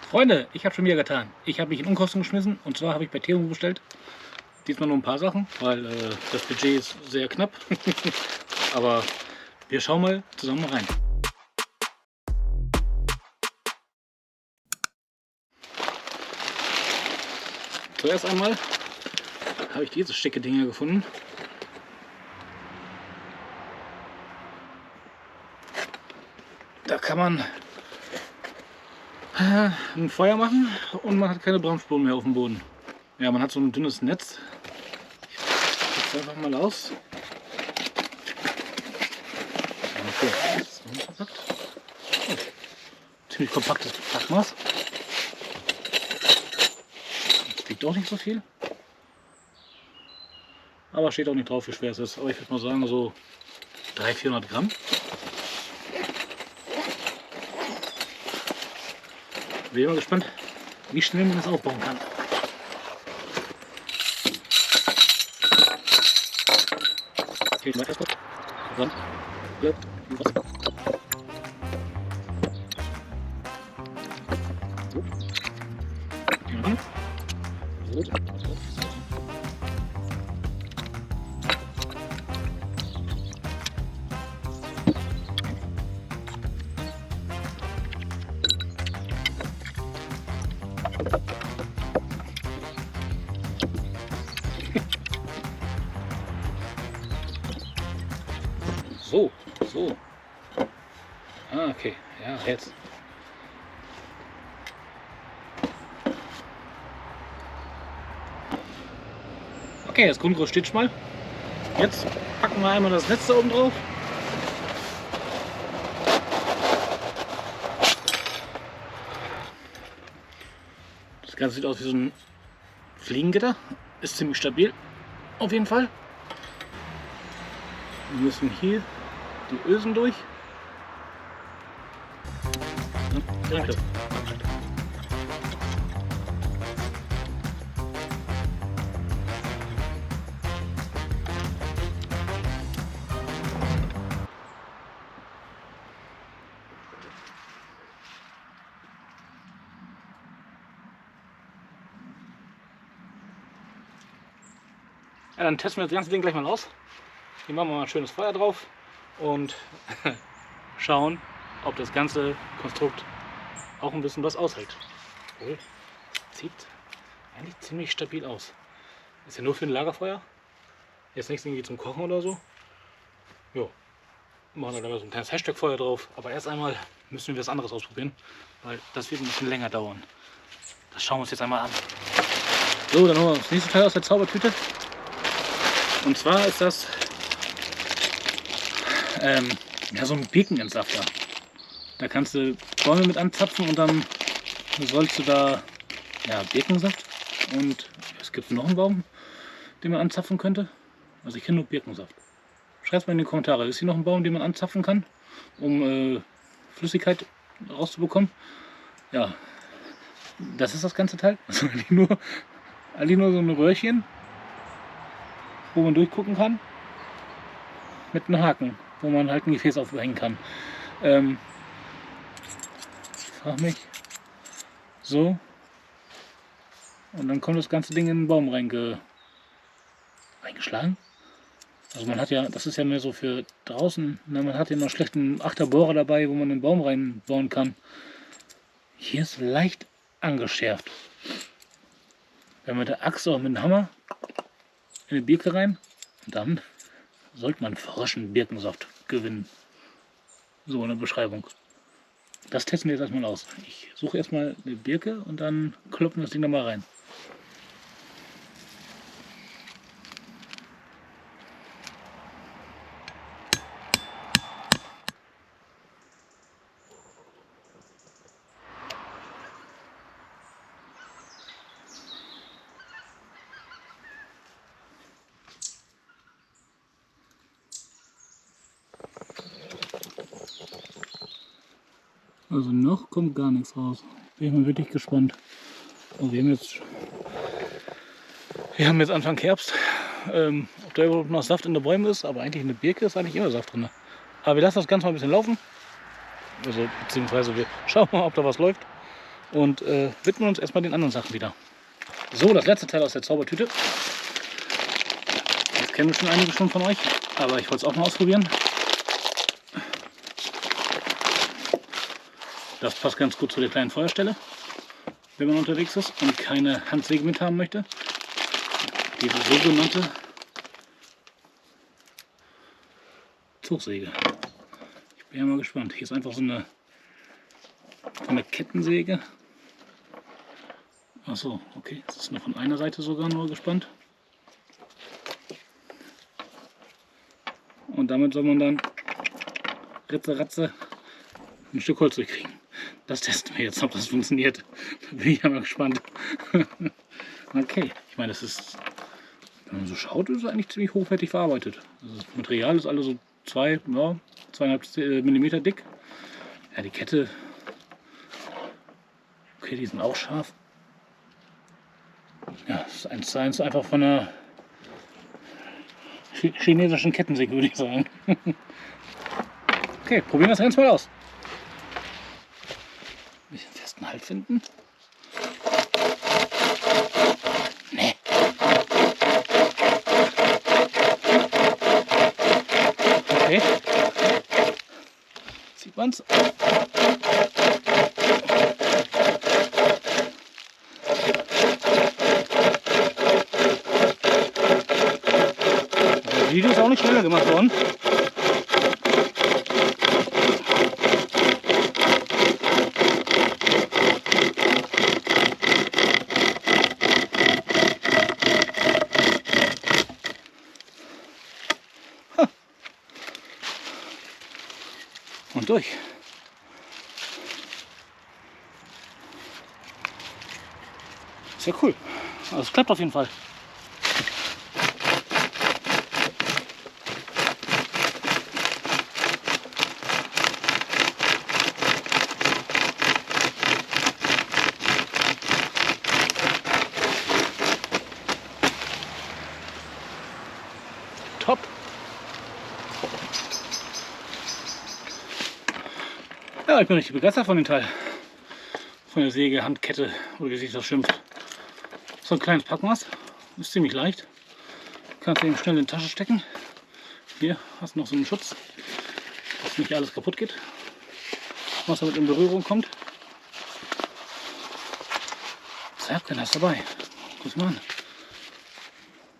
Freunde, ich habe schon wieder getan. Ich habe mich in Unkosten geschmissen und zwar habe ich bei Temu bestellt. Diesmal nur ein paar Sachen, weil das Budget ist sehr knapp. Aber wir schauen mal zusammen rein. Zuerst einmal habe ich diese schicke Dinger gefunden. Da kann man ein Feuer machen und man hat keine Brandspuren mehr auf dem Boden. Ja, man hat so ein dünnes Netz. Ich packe es einfach mal aus. Okay, das ist noch nicht verpackt. Oh, ziemlich kompaktes Packmaß. Das wiegt auch nicht so viel. Aber steht auch nicht drauf, wie schwer es ist. Aber ich würde mal sagen, so 300-400 Gramm. Bin mal gespannt, wie schnell man das aufbauen kann. Okay, weiter kurz. Dann. Ja. So. Ja. So. So. Ah, okay. Ja, jetzt. Okay, das Grundgerüst steht schon mal. Jetzt packen wir einmal das Netz da oben drauf. Das Ganze sieht aus wie so ein Fliegengitter. Ist ziemlich stabil. Auf jeden Fall. Wir müssen hier die Ösen durch. Danke. Ja, dann testen wir das ganze Ding gleich mal aus. Hier machen wir mal ein schönes Feuer drauf und schauen, ob das ganze Konstrukt auch ein bisschen was aushält. Obwohl, sieht eigentlich ziemlich stabil aus. Ist ja nur für ein Lagerfeuer. Jetzt nichts irgendwie zum Kochen oder so. Jo. Machen wir dann so ein kleines Hashtag-Feuer drauf. Aber erst einmal müssen wir was anderes ausprobieren, weil das wird ein bisschen länger dauern. Das schauen wir uns jetzt einmal an. So, dann holen wir das nächste Teil aus der Zaubertüte. Und zwar ist das ja, so ein Birkenentsafter. Da kannst du Bäume mit anzapfen und dann sollst du da ja, Birkensaft und es gibt noch einen Baum, den man anzapfen könnte. Also ich kenne nur Birkensaft. Schreibt mal in die Kommentare, ist hier noch ein Baum, den man anzapfen kann, um Flüssigkeit rauszubekommen? Ja, das ist das ganze Teil. Also eigentlich nur so ein Röhrchen, wo man durchgucken kann, mit einem Haken, wo man halt ein Gefäß aufhängen kann. Ich frage mich, so, und dann kommt das ganze Ding in den Baum reingeschlagen. Also man hat ja, das ist ja mehr so für draußen, man hat ja noch schlechten Achterbohrer dabei, wo man den Baum reinbauen kann. Hier ist leicht angeschärft. Wenn mit der Axt oder mit dem Hammer in die Birke rein, dann sollte man frischen Birkensaft gewinnen. So eine Beschreibung. Das testen wir jetzt erstmal aus. Ich suche erstmal eine Birke und dann kloppen wir das Ding da mal rein. Also noch kommt gar nichts raus. Bin ich mal wirklich gespannt. Und wir haben jetzt Anfang Herbst. Ob da überhaupt noch Saft in den Bäumen ist, aber eigentlich in der Birke ist eigentlich immer Saft drin. Aber wir lassen das Ganze mal ein bisschen laufen. Also beziehungsweise wir schauen mal, ob da was läuft. und widmen uns erstmal den anderen Sachen wieder. So, das letzte Teil aus der Zaubertüte. Das kennen schon einige schon von euch, aber ich wollte es auch mal ausprobieren. Das passt ganz gut zu der kleinen Feuerstelle, wenn man unterwegs ist und keine Handsäge mit haben möchte. Die sogenannte Zugsäge. Ich bin ja mal gespannt. Hier ist einfach so eine Kettensäge. Achso, okay. Das ist nur von einer Seite sogar nur gespannt. Und damit soll man dann Ritze ein Stück Holz durchkriegen. Das testen wir jetzt, ob das funktioniert. Da bin ich ja mal gespannt. Okay, ich meine, das ist, wenn man so schaut, ist es eigentlich ziemlich hochwertig verarbeitet. Das Material ist alles so 2,5 mm dick. Ja, die Kette, okay, die sind auch scharf. Ja, das ist 1:1 einfach von einer chinesischen Kettensäge, würde ich sagen. Okay, probieren wir das ganz mal aus. Ein bisschen festen Halt finden. Nee. Okay. Sieht man's? Das Video ist auch nicht schneller gemacht worden. Und durch. Ist ja cool. Also es klappt auf jeden Fall. Top. Ja, ich bin richtig begeistert von dem Teil. Von der Säge, Handkette oder wie sich das schimpft. So ein kleines Packmaß. Ist ziemlich leicht. Kannst du eben schnell in die Tasche stecken. Hier hast du noch so einen Schutz, dass nicht alles kaputt geht, was damit in Berührung kommt. Zerken hast du dabei. Guck mal an.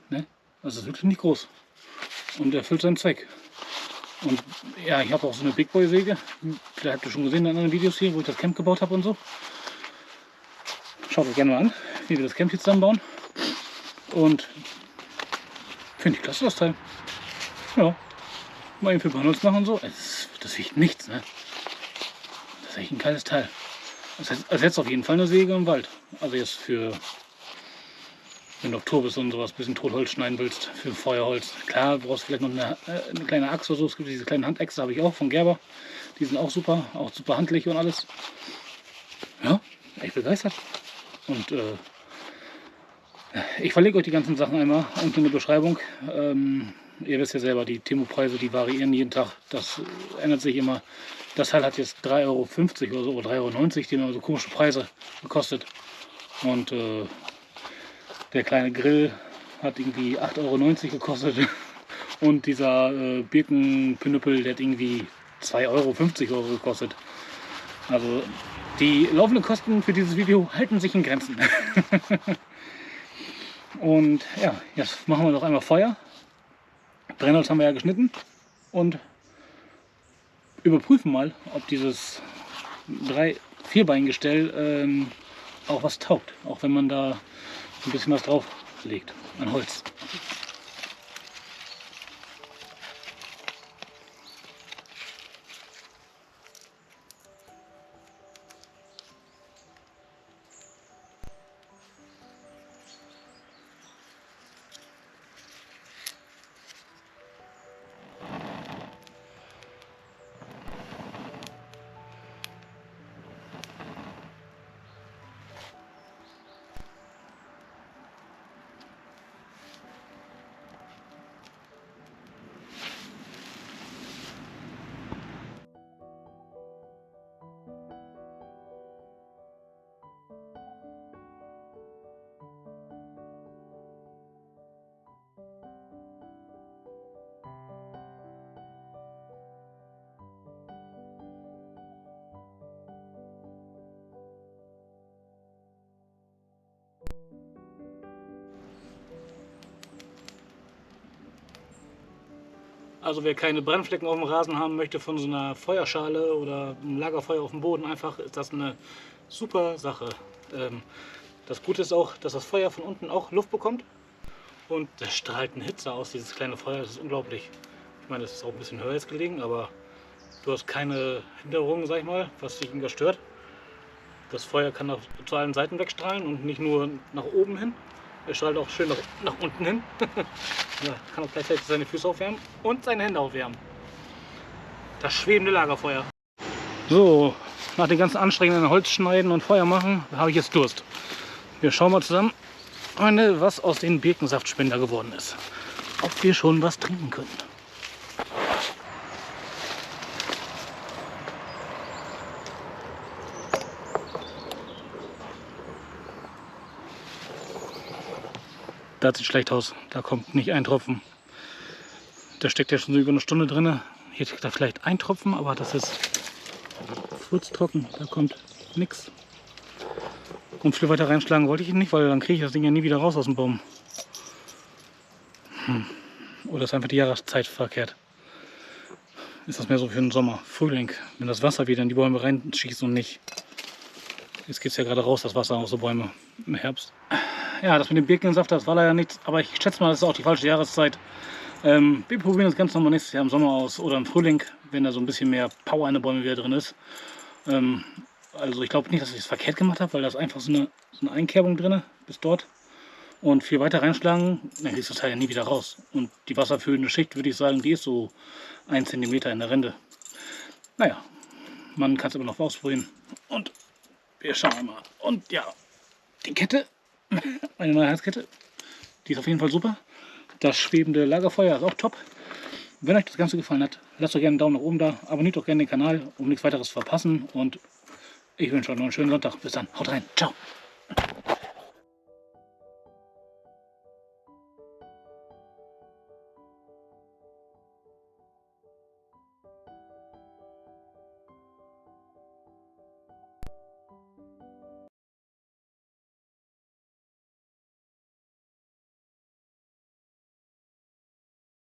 Ne? Also ist wirklich nicht groß. Und erfüllt seinen Zweck. Und ja, ich habe auch so eine Big Boy Säge. Vielleicht habt ihr schon gesehen in anderen Videos hier, wo ich das Camp gebaut habe und so. Schaut euch gerne mal an, wie wir das Camp hier zusammenbauen. Und finde ich klasse, das Teil. Ja, mal eben für Holz machen und so. Das wiegt nichts, ne? Das ist echt ein geiles Teil. Das ersetzt auf jeden Fall eine Säge im Wald. Also jetzt für, wenn du auf Tour bist und sowas, ein bisschen Totholz schneiden willst, für Feuerholz. Klar, du brauchst vielleicht noch eine kleine Axt oder so. Es gibt diese kleinen Handäxte, habe ich auch von Gerber. Die sind auch super handlich und alles. Ja, echt begeistert. Und ich verlinke euch die ganzen Sachen einmal unten in der Beschreibung. Ihr wisst ja selber, die Temu-Preise, die variieren jeden Tag. Das ändert sich immer. Das Teil hat jetzt 3,50 € oder so, oder 3,90 €, die haben so komische Preise gekostet. Und der kleine Grill hat irgendwie 8,90 € gekostet. Und dieser Birkenpinüppel, der hat irgendwie 2,50 € gekostet. Also die laufenden Kosten für dieses Video halten sich in Grenzen. Und ja, jetzt machen wir noch einmal Feuer. Brennholz haben wir ja geschnitten und überprüfen mal, ob dieses 3-4-Bein-Gestell auch was taugt, auch wenn man da ein bisschen was drauf legt an Holz. Also wer keine Brandflecken auf dem Rasen haben möchte von so einer Feuerschale oder einem Lagerfeuer auf dem Boden, einfach ist das eine super Sache. Das Gute ist auch, dass das Feuer von unten auch Luft bekommt und das strahlt eine Hitze aus, dieses kleine Feuer, das ist unglaublich. Ich meine, das ist auch ein bisschen höher jetzt gelegen, aber du hast keine Hinderungen, sag ich mal, was dich irgendwas stört. Das Feuer kann zu allen Seiten wegstrahlen und nicht nur nach oben hin. Er strahlt auch schön nach unten hin. Ja, kann auch gleichzeitig seine Füße aufwärmen und seine Hände aufwärmen. Das schwebende Lagerfeuer. So, nach dem ganzen anstrengenden Holzschneiden und Feuer machen, habe ich jetzt Durst. Wir schauen mal zusammen, Freunde, was aus dem Birkensaftspender geworden ist. Ob wir schon was trinken können. Das sieht schlecht aus, da kommt nicht ein Tropfen. Da steckt ja schon so über eine Stunde drin. Hier steckt da vielleicht ein Tropfen, aber das ist furztrocken, da kommt nichts. Und viel weiter reinschlagen wollte ich ihn nicht, weil dann kriege ich das Ding ja nie wieder raus aus dem Baum. Oder ist einfach die Jahreszeit verkehrt. Ist das mehr so für den Sommer, Frühling, wenn das Wasser wieder in die Bäume reinschießt und nicht. Jetzt geht es ja gerade raus, das Wasser aus den Bäumen im Herbst. Ja, das mit dem Birkensaft, das war leider nichts, aber ich schätze mal, das ist auch die falsche Jahreszeit. Wir probieren das ganz normal nächstes Jahr im Sommer aus oder im Frühling, wenn da so ein bisschen mehr Power in den Bäumen wieder drin ist. Also ich glaube nicht, dass ich es verkehrt gemacht habe, weil da ist einfach so eine Einkerbung drin bis dort. Und viel weiter reinschlagen, dann kriegst du das Teil ja nie wieder raus. Und die wasserfüllende Schicht, würde ich sagen, die ist so 1 cm in der Rinde. Naja, man kann es aber noch ausprobieren. Und wir schauen mal. Und ja, die Kette, meine neue Halskette, die ist auf jeden Fall super. Das schwebende Lagerfeuer ist auch top. Wenn euch das Ganze gefallen hat, lasst doch gerne einen Daumen nach oben da. Abonniert doch gerne den Kanal, um nichts weiteres zu verpassen. Und ich wünsche euch noch einen schönen Sonntag. Bis dann. Haut rein. Ciao.